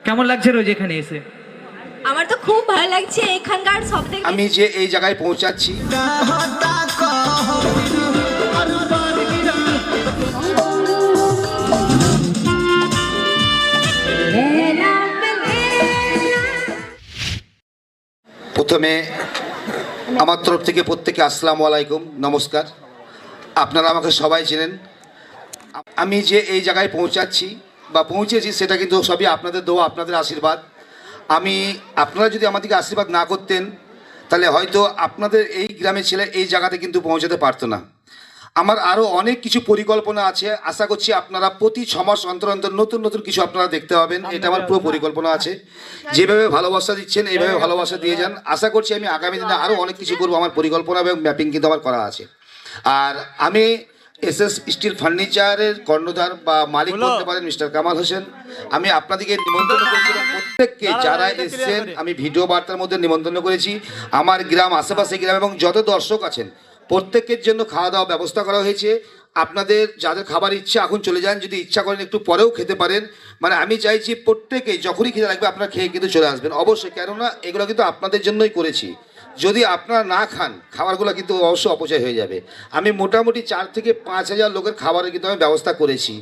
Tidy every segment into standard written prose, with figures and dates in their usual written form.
কেমন লাগছে রোজ এখানে এসে? আমার তো খুব ভালো লাগছে এখানকার সবথেকে। আমি যে এই জায়গায় পৌঁছাচ্ছি প্রথমে আমার তরফ থেকে প্রত্যেকে আসসালামু আলাইকুম, নমস্কার। আপনারা আমাকে সবাই চেনেন। আমি যে এই জায়গায় পৌঁছাচ্ছি বা পৌঁছেছি সেটা কিন্তু সবই আপনাদের দোয়া, আপনাদের আশীর্বাদ। আপনারা যদি আমাদেরকে আশীর্বাদ না করতেন তাহলে হয়তো আপনাদের এই গ্রামের ছেলে এই জায়গাতে কিন্তু পৌঁছাতে পারতো না। আমার আরও অনেক কিছু পরিকল্পনা আছে, আশা করছি আপনারা প্রতি 6 মাস অন্তর অন্তর নতুন নতুন কিছু আপনারা দেখতে পাবেন। এটা আমার পুরো পরিকল্পনা আছে। যেভাবে ভালোবাসা দিচ্ছেন এইভাবে ভালোবাসা দিয়ে যান। আশা করছি আমি আগামী দিনে আরও অনেক কিছু করবো। আমার পরিকল্পনা এবং ম্যাপিং কিন্তু আমার করা আছে। আর আমি এসএস স্টিল ফার্নিচারের কর্ণধার বা মালিক বলতে পারেন মিস্টার কামাল হোসেন। আমি আপনাদেরকে নিমন্ত্রণ করেছিলাম প্রত্যেককে, যারা এসেছেন আমি ভিডিও বার্তার মধ্যে নিমন্ত্রণ করেছি। আমার গ্রাম, আশেপাশে গ্রাম এবং যত দর্শক আছেন প্রত্যেকের জন্য খাওয়া দাওয়া ব্যবস্থা করা হয়েছে। আপনাদের যাদের খাবার ইচ্ছা এখন চলে যান, যদি ইচ্ছা করেন একটু পরেও খেতে পারেন। মানে আমি চাইছি প্রত্যেকেই যখনই খেতে লাগবে আপনারা খেয়ে কিন্তু চলে আসবেন অবশ্যই, কেননা এগুলো কিন্তু আপনাদের জন্যই করেছি। যদি আপনারা না খান খাবারগুলো কিন্তু অবশ্যই অপচয় হয়ে যাবে। আমি মোটামুটি 4 থেকে 5 হাজার লোকের খাবারের কিন্তু আমি ব্যবস্থা করেছি।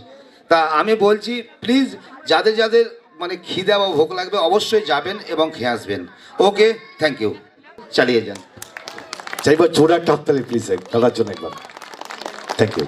তা আমি বলছি প্লিজ যাদের যাদের মানে খিদে বা ভোগ লাগবে অবশ্যই যাবেন এবং খেয়ে আসবেন। ওকে, থ্যাংক ইউ, চালিয়ে যান। চাইবো জোড়া টাপতালি প্লিজ দাদার জন্য একবার। Thank you.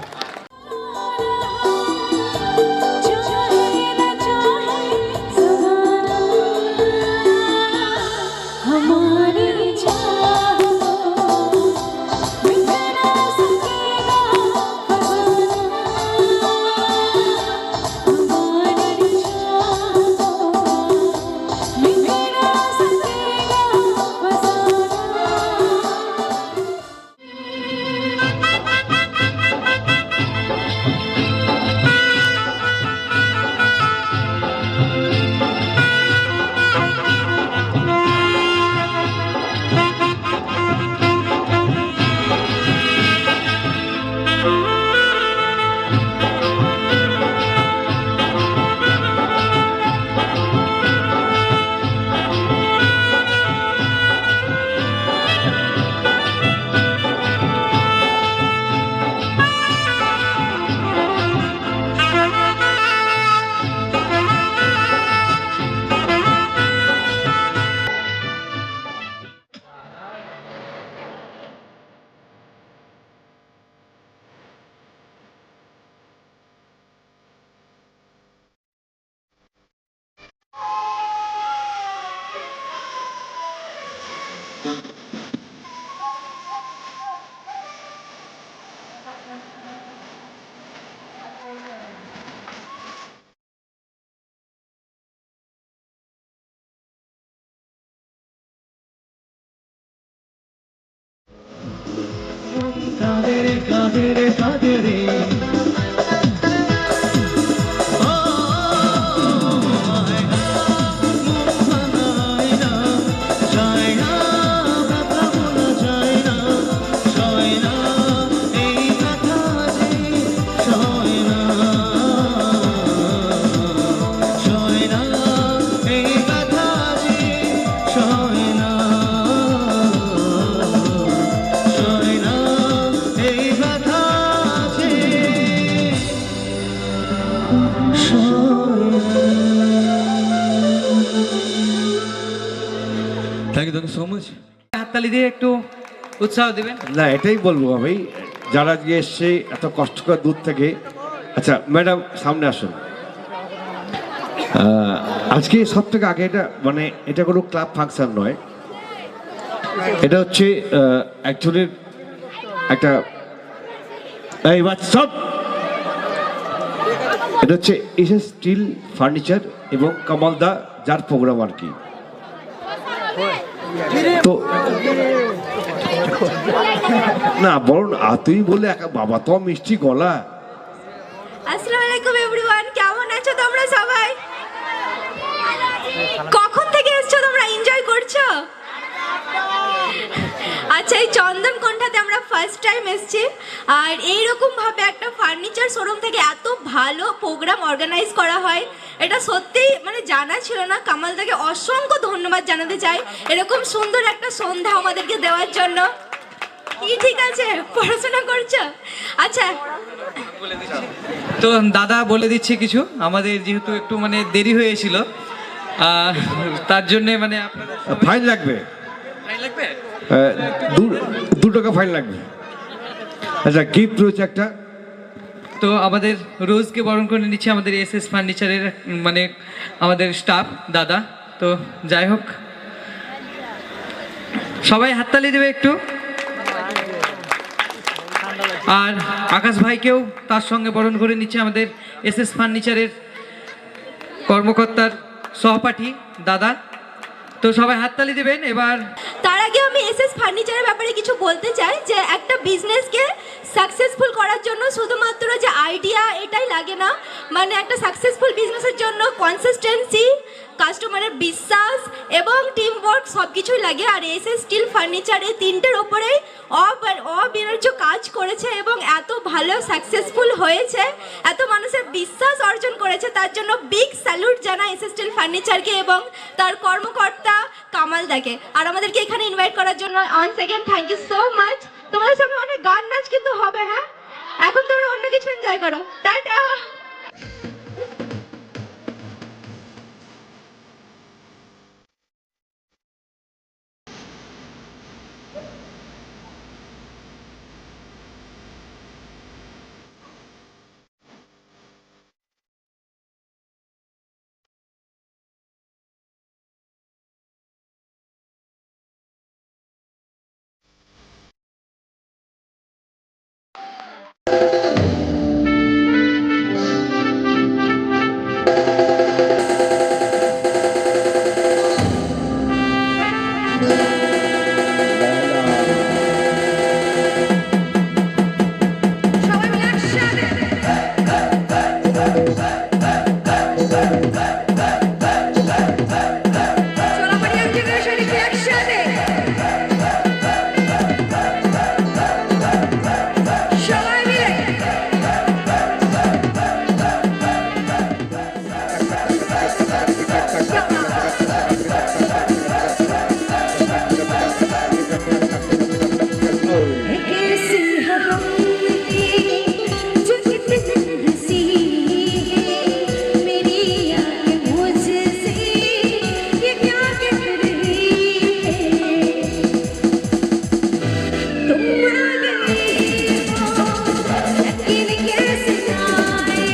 Thank you so much. হাততালি দিয়ে একটু উৎসাহ দিবেন। না, এটাই বলবো আমি, যারা গিয়ে এসছে এত কষ্ট করে দূর থেকে। আচ্ছা ম্যাডাম সামনে আসুন। আজকে সব থেকে আগে এটা মানে এটা কোনো ক্লাব ফাংশন নয়, এটা হচ্ছে অ্যাকচুয়ালি একটা এই সব এটা হচ্ছে এসএস স্টিল ফার্নিচার এবং কামালদা যার প্রোগ্রাম আর কি। তো না বলুন, তুই বলে বাবা তো মিষ্টি গলা। আসসালামু আলাইকুম এভরিওয়ান, কেমন আছো তোমরা সবাই? কখন থেকে এসছো তোমরা? এনজয় করছো? আচ্ছা, এই চন্দন কোণঠাতে আমরা ফার্স্ট টাইম এসেছি। আর এইরকম ভাবে একটা ফার্নিচার শোরুম থেকে এত ভালো প্রোগ্রাম অর্গানাইজ করা হয় এটা সত্যিই মানে জানা ছিল না। কামালদাকে অসংখ্য ধন্যবাদ জানাতে চাই এরকম সুন্দর একটা সন্ধ্যা আমাদেরকে দেওয়ার জন্য। কি ঠিক আছে, পড়াশোনা করছো? আচ্ছা, তো দাদা বলে দিচ্ছে কিছু, আমাদের যেহেতু একটু মানে দেরি হয়েছিল তার জন্যে মানে আপনারা ফাইন লাগবে, ফাইন লাগবে। 2 টাকা ফাইন লাগবে। আচ্ছা, গিফট রয়েছে একটা। তো আমাদের রোজকে বরণ করে নিচ্ছে আমাদের এসএস ফার্নিচারের মানে আমাদের স্টাফ দাদা। তো যাই হোক, সবাই হাততালি দেবে একটু। আর আকাশ ভাইকেও তার সঙ্গে বরণ করে নিচ্ছে আমাদের এসএস ফার্নিচারের কর্মকর্তার সহপাঠী দাদা। তো সবাই হাততালি দেবেন এবার। তার আগে আমি এসএস ফার্নিচারের ব্যাপারে কিছু বলতে চাই যে একটা বিজনেসকে সাকসেসফুল করার জন্য শুধুমাত্র যে আইডিয়া এটাই লাগে না, মানে একটা সাকসেসফুল বিজনেসের জন্য কনসিস্টেন্সি, কাস্টমারের বিশ্বাস এবং টিম ওয়ার্ক সব কিছুই লাগে। আর এসএস স্টিল ফার্নিচারে 3টের ওপরেই অবিরর্য কাজ করেছে এবং এত ভালো সাকসেসফুল হয়েছে, এত মানুষের বিশ্বাস অর্জন করেছে, তার জন্য বিগ স্যালুট জানাই এসএস স্টিল ফার্নিচারকে এবং তার কর্মকর্তা কামালদাকে। আর আমাদেরকে এখানে ইনভাইট করার জন্য on second thank you so much. তোমাদের সামনে অনেক গান নাচ কিন্তু হবে, হ্যাঁ? এখন তোমরা অন্য কিছু এনজয় করো। টাটা। সবাই মিলে একসাথে। সোনামারিয়াম জেনারেশন একটু একসাথে। সবাই মিলে। कैसी हम जो कितनी हंसी मेरी आँखें मुझसे ये क्या कह रही है, तुम आ गए हो लेकिन कैसे आए,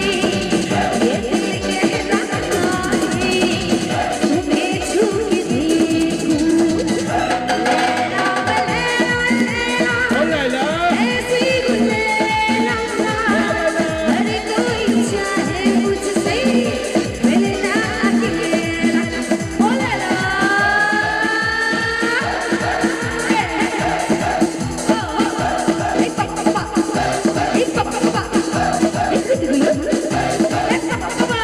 ये दिल कहता है तुम्हें छू के देखूं, लैला ऐसी गुलैला, हर कोई चाहे मुझसे मिलना अकेला, ओ लैला, एक पापा, एक पापा, एक गुलू, एक पापा,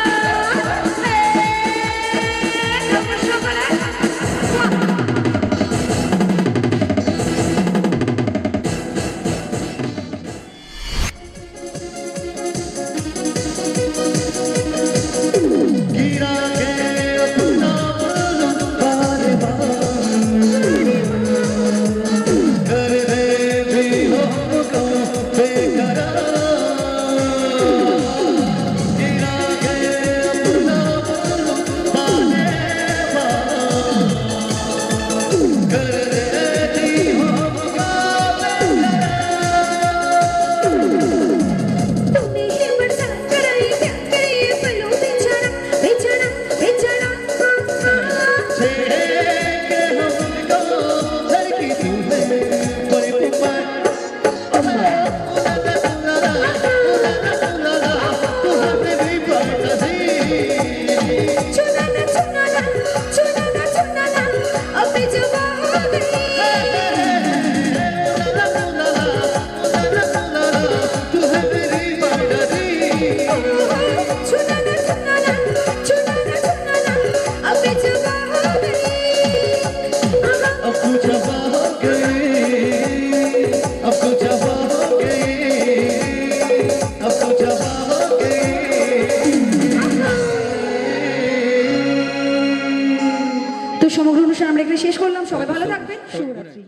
तूने ये बरसात कराई, क्या करे ये पलों बेचारा, बेचारा, बेचारा, छेड़े के हमको लड़की तू है कोई पुकार, चुना ना चुना ना, चुना ना चुना ना, अबे जवाब चुना ना चुना ना, चुना ना चुना ना, अबे जवाब সমগ্র অনুষ্ঠান আমরা এখানে শেষ করলাম। সবাই ভালো থাকবেন। শুভরাত্রি।